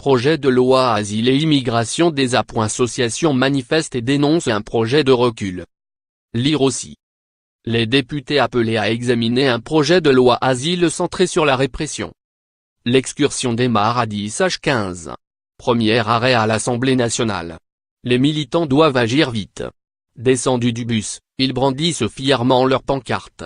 Projet de loi Asile et Immigration. Des associations manifestent et dénoncent un projet de recul. Lire aussi. Les députés appelés à examiner un projet de loi Asile centré sur la répression. L'excursion démarre à 10h15. Premier arrêt à l'Assemblée nationale. Les militants doivent agir vite. Descendus du bus, ils brandissent fièrement leur pancarte.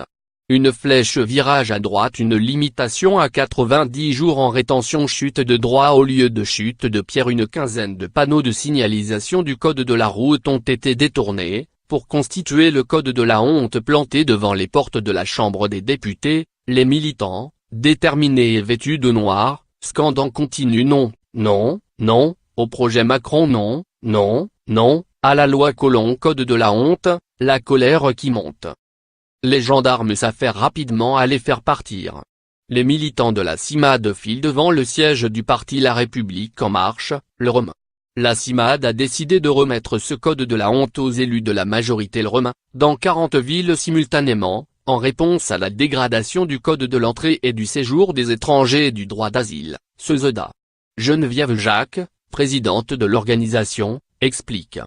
Une flèche virage à droite. Une limitation à 90 jours en rétention. Chute de droit au lieu de chute de pierre. Une quinzaine de panneaux de signalisation du code de la route ont été détournés, pour constituer le code de la honte planté devant les portes de la Chambre des députés. Les militants, déterminés et vêtus de noir, scandent en continu non, non, non, au projet Macron non, non, non, à la loi Collomb code de la honte, la colère qui monte. Les gendarmes s'affairent rapidement à les faire partir. Les militants de la CIMAD filent devant le siège du parti La République En Marche, le REM. La CIMAD a décidé de remettre ce code de la honte aux élus de la majorité le REM, dans 40 villes simultanément, en réponse à la dégradation du code de l'entrée et du séjour des étrangers et du droit d'asile. Cezeda. Geneviève Jacques, présidente de l'organisation, explique.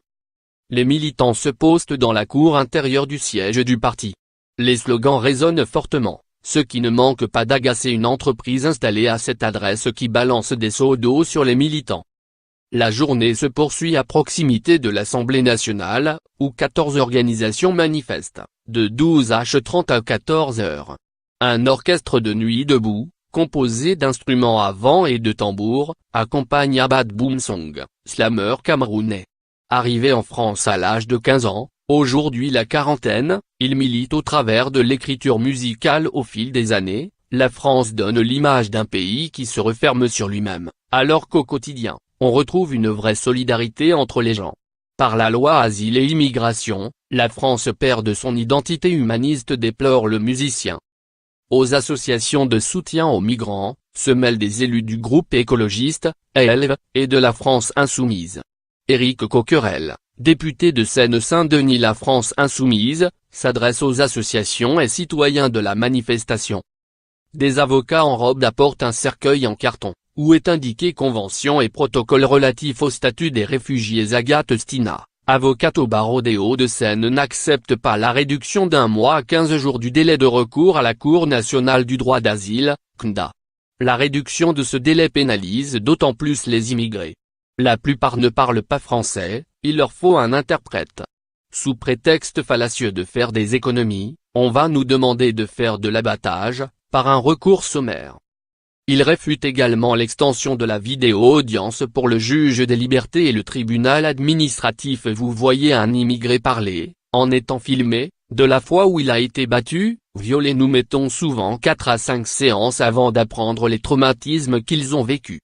Les militants se postent dans la cour intérieure du siège du parti. Les slogans résonnent fortement, ce qui ne manque pas d'agacer une entreprise installée à cette adresse qui balance des seaux d'eau sur les militants. La journée se poursuit à proximité de l'Assemblée nationale, où 14 organisations manifestent, de 12h30 à 14h. Un orchestre de nuit debout, composé d'instruments à vent et de tambours, accompagne Abad Boumsong, slameur camerounais. Arrivé en France à l'âge de 15 ans, aujourd'hui la quarantaine, il milite au travers de l'écriture musicale. Au fil des années, la France donne l'image d'un pays qui se referme sur lui-même, alors qu'au quotidien, on retrouve une vraie solidarité entre les gens. Par la loi Asile et Immigration, la France perd de son identité humaniste, déplore le musicien. Aux associations de soutien aux migrants, se mêlent des élus du groupe écologiste, ELV, et de la France Insoumise. Éric Coquerel, député de Seine-Saint-Denis. La France Insoumise, s'adresse aux associations et citoyens de la manifestation. Des avocats en robe apportent un cercueil en carton, où est indiqué convention et protocole relatif au statut des réfugiés. Agathe Stina, avocate au barreau des Hauts-de-Seine, n'accepte pas la réduction d'1 mois à 15 jours du délai de recours à la Cour nationale du droit d'asile, CNDA. La réduction de ce délai pénalise d'autant plus les immigrés. La plupart ne parlent pas français, il leur faut un interprète. Sous prétexte fallacieux de faire des économies, on va nous demander de faire de l'abattage, par un recours sommaire. Il réfute également l'extension de la vidéo-audience pour le juge des libertés et le tribunal administratif. Vous voyez un immigré parler, en étant filmé, de la fois où il a été battu, violé. Nous mettons souvent 4 à 5 séances avant d'apprendre les traumatismes qu'ils ont vécus.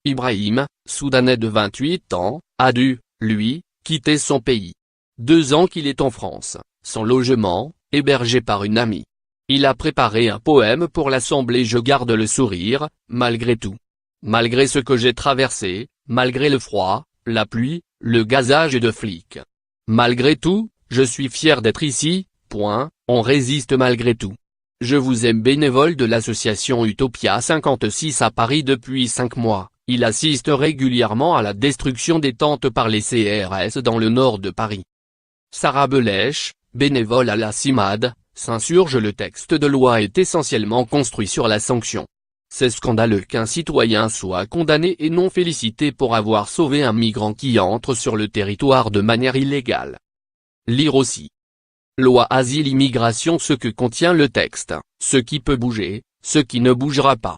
Ibrahim, Soudanais de 28 ans, a dû, lui, quitter son pays. 2 ans qu'il est en France, sans logement, hébergé par une amie. Il a préparé un poème pour l'Assemblée. Je garde le sourire, malgré tout. Malgré ce que j'ai traversé, malgré le froid, la pluie, le gazage de flics. Malgré tout, je suis fier d'être ici, on résiste malgré tout. Je vous aime. Bénévole de l'association Utopia 56 à Paris depuis 5 mois. Il assiste régulièrement à la destruction des tentes par les CRS dans le nord de Paris. Sarah Belèche, bénévole à la CIMAD, s'insurge. Le texte de loi est essentiellement construit sur la sanction. C'est scandaleux qu'un citoyen soit condamné et non félicité pour avoir sauvé un migrant qui entre sur le territoire de manière illégale. Lire aussi. Loi Asile Immigration. Ce que contient le texte, ce qui peut bouger, ce qui ne bougera pas.